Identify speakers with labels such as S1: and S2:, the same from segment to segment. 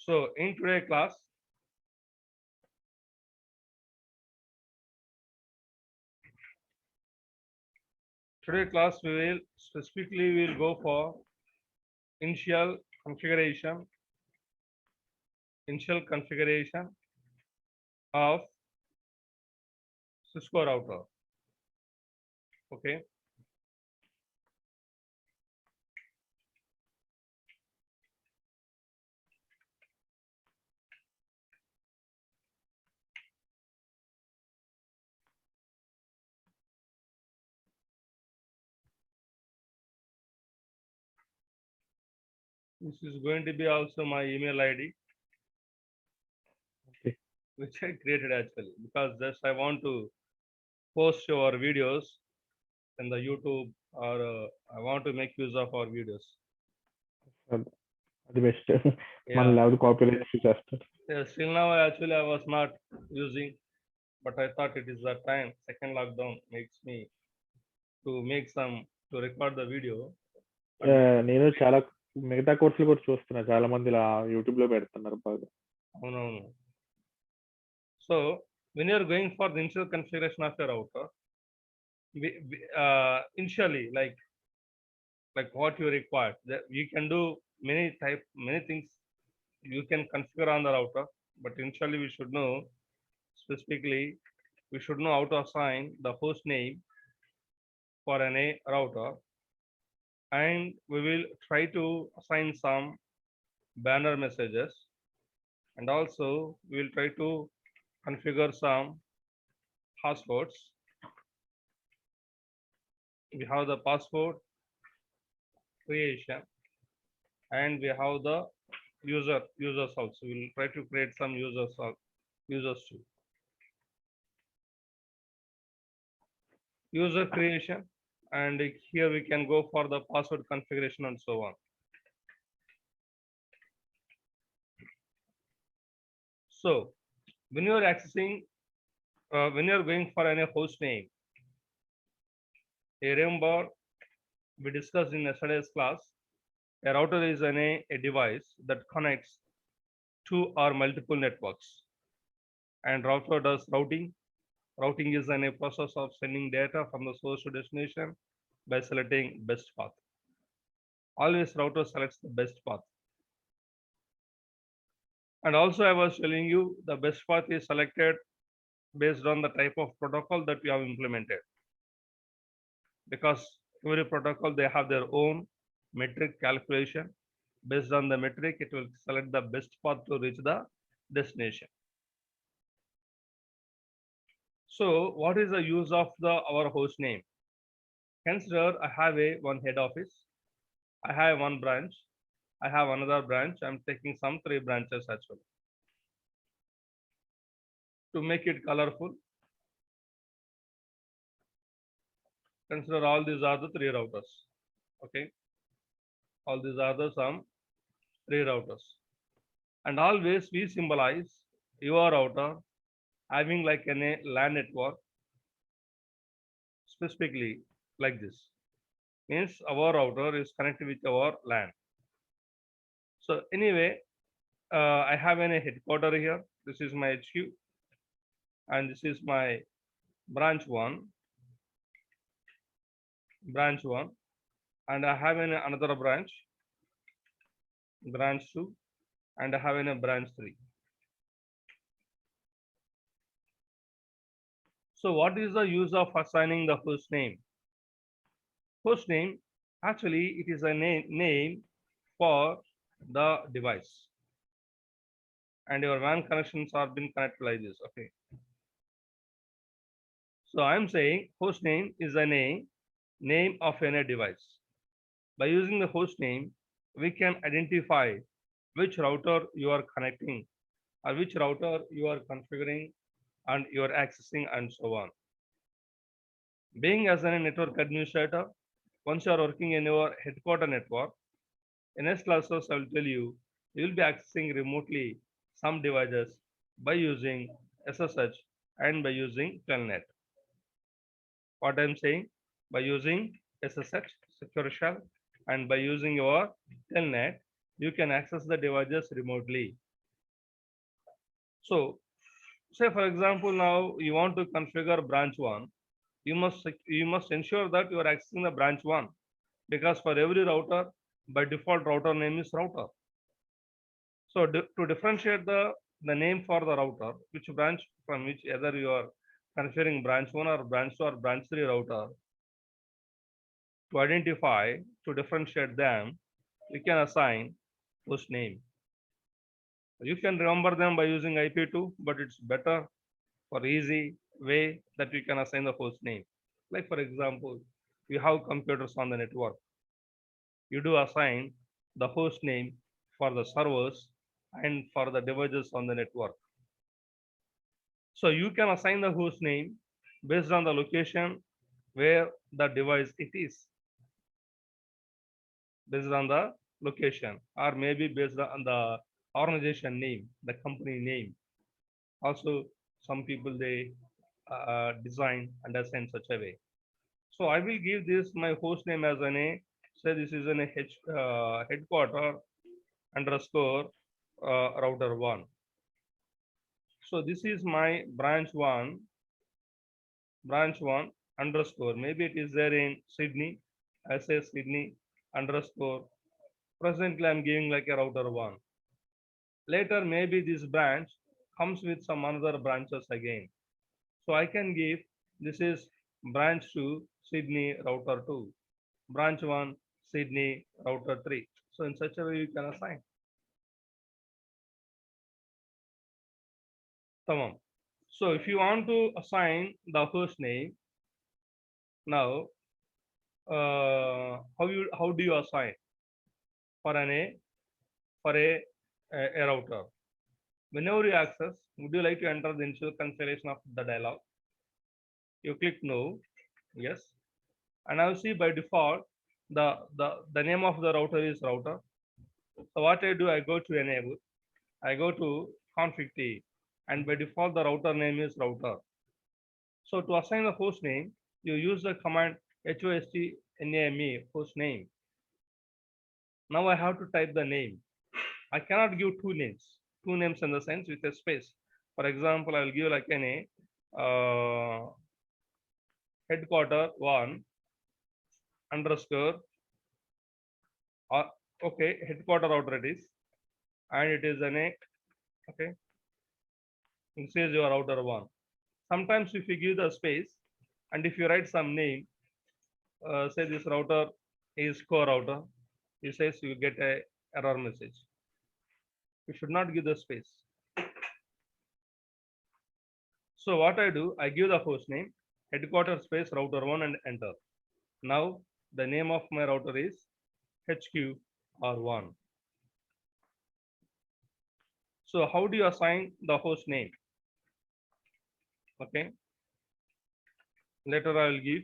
S1: So in today's class, we will specifically go for initial configuration, of Cisco router. Okay. This is going to be also my email ID,
S2: Okay.
S1: which I created actually because just I want to post your videos in the YouTube, or I want to make use of our videos.
S2: అది best మన
S1: Yeah.
S2: లేకపోతే copyrights చేస్తారు.
S1: Yes, till now actually I was not using, but I thought it is the time. Second lockdown makes me to make some to record the video.
S2: నేను చాలా మిగతా కోర్సులు కూడా చూస్తున్నా, చాలా మంది ఇలా యూట్యూబ్ లో పెడుతున్నారు బాగా.
S1: అవునవును. So when you are going for the initial configuration of your router, initially like what you require, that you can do many things you can configure on the router, but initially we should know specifically, we should know how to assign the host name for any router, and we will try to assign some banner messages, and also we will try to configure some passwords. We have the password creation, and we have the users also. We will try to create some users too. User creation, and here we can go for the password configuration and so on. So when you are accessing, when you are going for any host name, remember we discussed in yesterday's class, a router is a device that connects two or multiple networks, and router does routing. Routing is a process of sending data from the source to destination by selecting best path. Always router selects the best path. And also I was telling you the best path is selected based on the type of protocol that we have implemented. Because every protocol, they have their own metric calculation. Based on the metric, it will select the best path to reach the destination. So what is the use of our host name? Consider I have one head office, I have one branch, I have another branch. I'm taking some 3 branches actually. To make it colorful, consider all these are the 3 routers. Okay, all these are the some 3 routers, and always we symbolize your router having like a LAN network, specifically like this. Means our router is connected with our LAN. So anyway, I have a headquarter here. This is my HQ, and this is my branch 1, and I have another branch 2, and I have a branch 3. So what is the use of assigning the host name? Host name, actually it is a name for the device, and your WAN connections are been connected like this. Okay, so I'm saying host name is a name of any device. By using the host name, we can identify which router you are connecting, or which router you are configuring and you are accessing, and so on. Being as a network administrator, once you are working in your headquarter network, in next classes I will tell you, you will be accessing remotely some devices by using SSH and by using Telnet. What I am saying, by using SSH, secure shell, and by using your Telnet, you can access the devices remotely. So say for example, now you want to configure branch one, you must ensure that you are accessing the branch one, because for every router, by default router name is router. So to differentiate the name for the router, which branch from which either you are configuring branch one or branch two or branch three router, to identify, to differentiate them, we can assign host name. You can remember them by using IP2, but it's better for easy way that we can assign the host name. Like for example, we have computers on the network. You do assign the host name for the servers and for the devices on the network. So you can assign the host name based on the location where the device it is, based on the location, or maybe based on the organization name, the company name. Also, some people they design and assign such a way. So I will give this my host name as an a, say this is an headquarter underscore router one. So this is my branch one underscore. Maybe it is there in Sydney. I say Sydney underscore. Presently, I'm giving like a router one. Later, maybe this branch comes with some another branches again. So I can give this is branch 2 Sydney router 2, branch 1 Sydney router 3. So in such a way you can assign. Tamam. So if you want to assign the host name, now how do you assign for an a for a router? Whenever you access, would you like to enter the initial configuration of the dialog? You click no, yes, and I'll see by default the name of the router is router. So what I do, I go to enable, I go to config T, and by default the router name is router. So to assign the host name, you use the command hostname host name. Now I have to type the name. I cannot give two names in the sense with a space. For example, I will give like an headquarter one underscore okay, headquarter router it is, and it is an a okay. It says your router one. Sometimes if you give the space and if you write some name, say this router is core router, it says you get a error message. You should not give the space. So what I do, I give the host name, headquarter space router one and enter. Now the name of my router is HQR1. So how do you assign the host name? Okay. Later I will give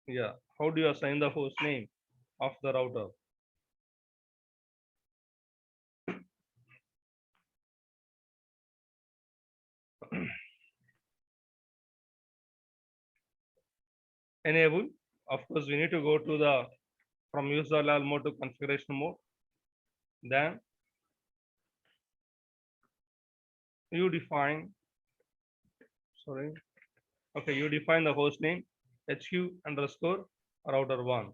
S1: yeah, how do you assign the host name of the router? Enable, of course we need to go to the from user level mode to configuration mode. Then you define, sorry, okay, you define the host name HQ underscore router one.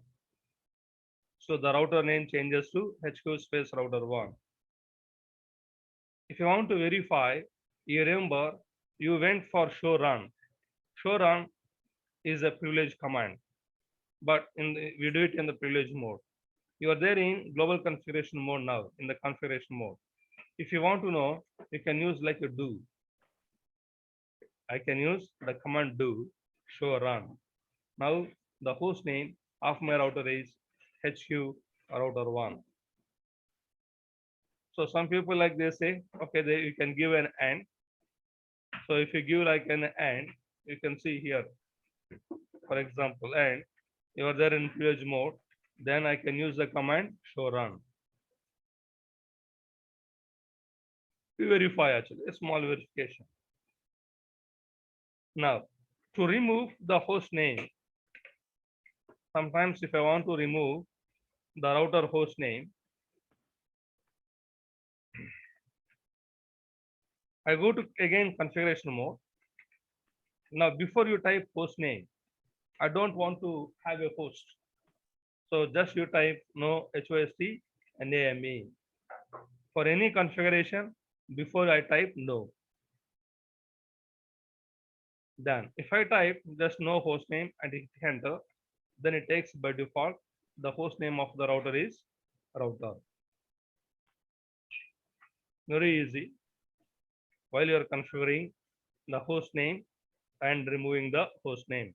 S1: So the router name changes to HQ space router one. If you want to verify, you remember you went for show run. Show run is a privilege command, but we do it in the privilege mode. You are there in global configuration mode now, in the configuration mode. If you want to know, you can use like a do. I can use the command do show run. Now the host name of my router is HQ router one. So some people like they say, okay, you can give an and. So if you give like an and, you can see here, for example, and you are there in privilege mode, then I can use the command show run. We verify actually, a small verification. Now, to remove the host name, sometimes if I want to remove the router host name, I go to again configuration mode. Now, before you type host name, I don't want to have a host. So just you type no host name. For any configuration, before I type no. Done. If I type just no host name and hit enter, then it takes by default the host name of the router is router. Very easy. While you are configuring the host name and removing the host name.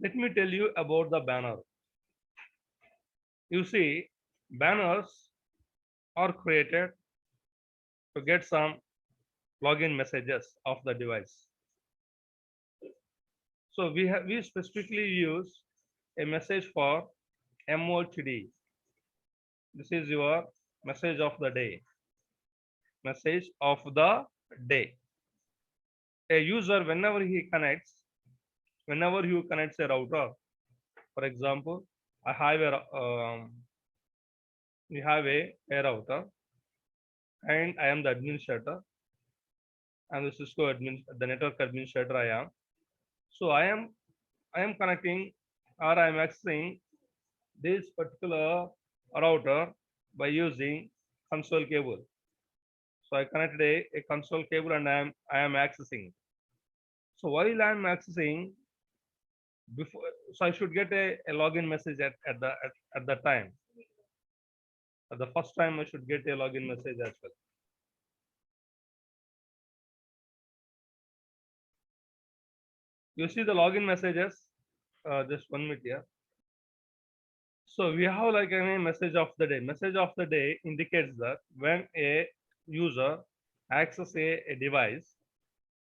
S1: Let me tell you about the banner. You see, banners are created to get some login messages of the device. So we specifically use a message for MOTD. This is your message of the day. Message of the day. A user, whenever you connects a router, for example, I have we have a router, and I am the administrator, and the Cisco the network administrator I am. So I am connecting, or I am accessing this particular router by using console cable. So I connected a console cable, and I am accessing. So while I am accessing, before, so I should get a login message at the time. At the first time, I should get a login message as well. You see the login messages. Just 1 minute here. So we have like a message of the day. Message of the day indicates that when a user access a device,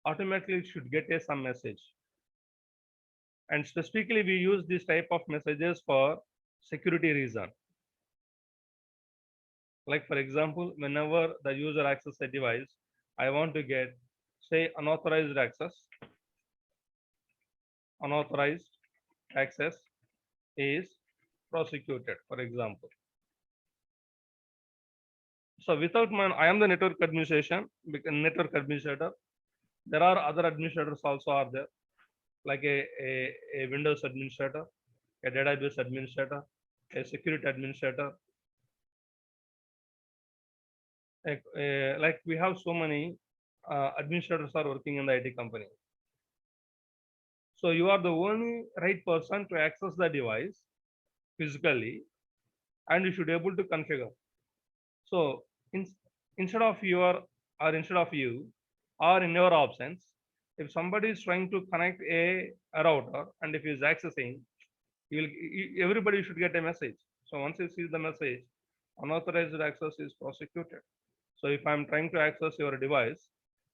S1: automatically it should get some message. And specifically, we use this type of messages for security reason. Like for example, whenever the user access a device, I want to get, say, unauthorized access. Unauthorized access is prosecuted, for example. So without I am the network network administrator. There are other administrators also are there, like a Windows administrator, a database administrator, a security administrator. Like we have so many administrators are working in the IT company. So you are the only right person to access the device physically, and you should be able to configure. So instead of you, or in your options, if somebody is trying to connect a router, and if he is accessing, everybody should get a message. So once you see the message, unauthorized access is prosecuted. So if I'm trying to access your device,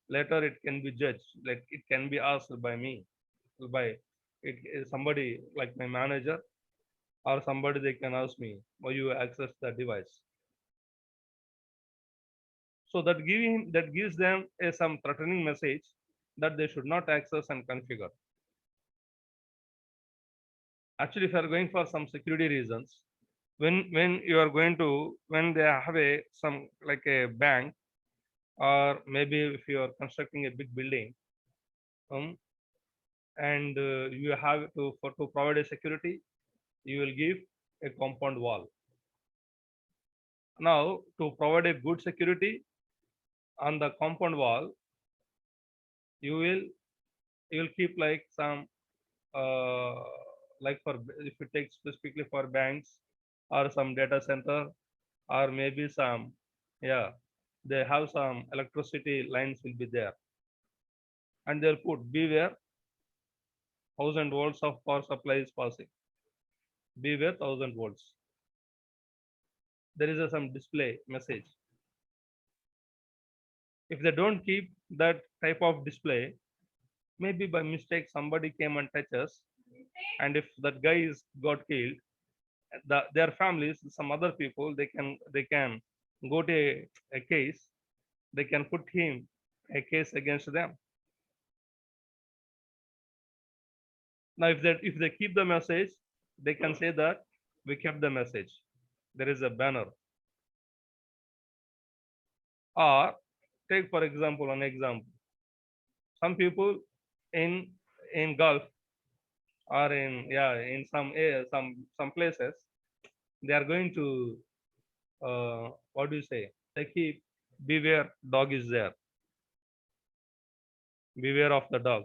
S1: later it can be judged, like it can be asked by me, by somebody like my manager, or somebody, they can ask me why you access the device. So that gives them some threatening message that they should not access and configure. Actually, if you are going for some security reasons, when you are going to, when they have some like a bank, or maybe if you are constructing a big building, and you have to provide a security, you will give a compound wall. Now, to provide a good security on the compound wall, you will keep like some like for, if you take specifically for banks or some data center, or maybe some, yeah, they have some electricity lines will be there, and they'll put beware 1000 volts of power supply is passing. Beware 1000 volts. There is some display message. If they don't keep that type of display, maybe by mistake somebody came and touched us, and if that guy is got killed, their families, some other people, they can go to a case, they can put him a case against them. Now, if they keep the message, they can say that we kept the message. There is a banner. Or take for example, an example. Some people in Gulf or in some places, they are going to what do you say? They keep beware dog is there. Beware of the dog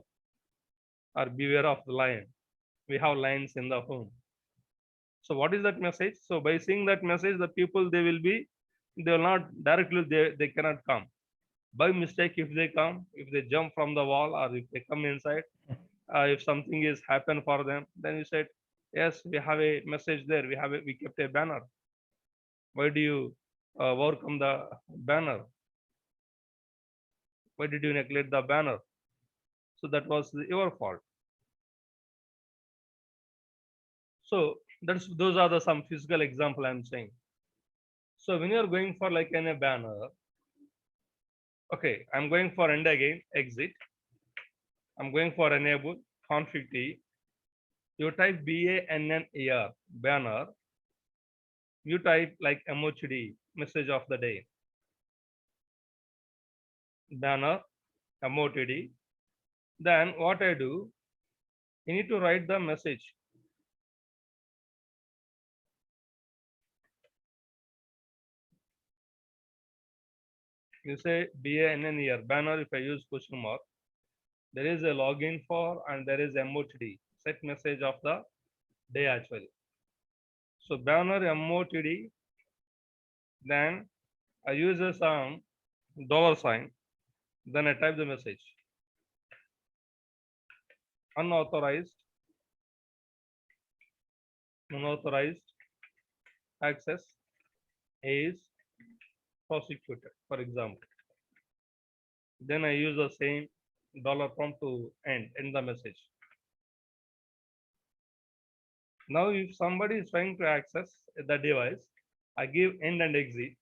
S1: or beware of the lion. We have lions in the home. So what is that message? So by seeing that message, the people they will not directly they cannot come. By mistake, if they come, if they jump from the wall or if they come inside, if something is happen for them, then we said, yes, we have a message there. We kept a banner. Why do you overcome the banner? Why did you neglect the banner? So that was your fault. So those are the some physical example I'm saying. So when you're going for like in a banner, okay, I'm going for end again, exit. I'm going for enable, config T. You type BANNER, banner. You type like MOTD, message of the day. Banner, MOTD. Then what I do, you need to write the message. You say BANNER, banner. If I use question mark, there is a login for and there is MOTD, set message of the day actually. So banner MOTD, then I use some $sign, then I type the message. Unauthorized access is prosecuted, for example. Then I use the same $prompt to end the message. Now, if somebody is trying to access the device, I give end and exit.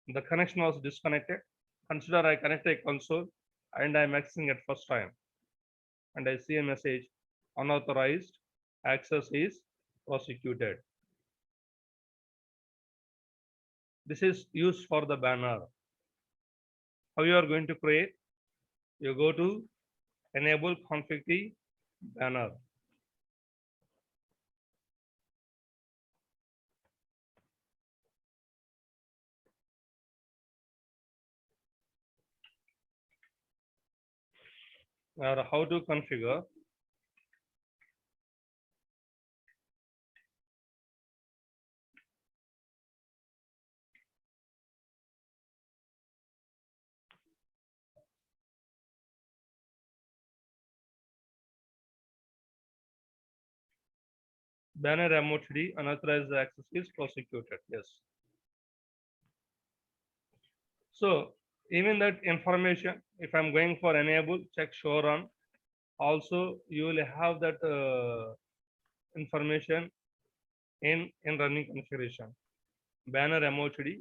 S1: The connection was disconnected. Consider I connect a console and I'm accessing it first time. And I see a message, unauthorized access is prosecuted. This is used for the banner. How you are going to create? You go to enable config T banner. Or how to configure? Banner MOTD, unauthorized access is prosecuted. Yes. So even that information, if I'm going for enable, check show run. Also, you will have that information in running configuration. Banner MOTD,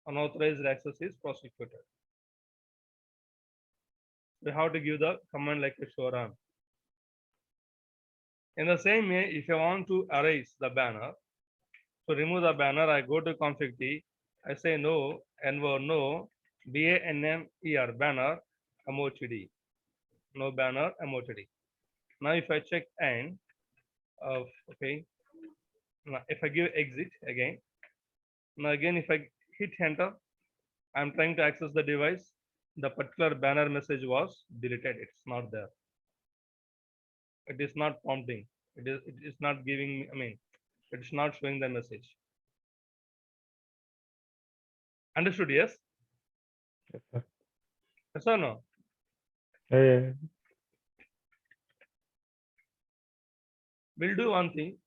S1: unauthorized access is prosecuted. We have to give the command like a show run. In the same way, if I want to erase the banner, to remove the banner, I go to config T. I say no, envo no, BANNER, banner, MOTD. No banner, MOTD. Now if I check end, okay. Now if I give exit again, now again if I hit enter, I'm trying to access the device. The particular banner message was deleted. It's not there. It is not prompting. It is not giving me, I mean, it's not showing the message. Understood? Yes?
S2: Yes, sir.
S1: Yes or no?
S2: Yeah.
S1: We'll do one thing.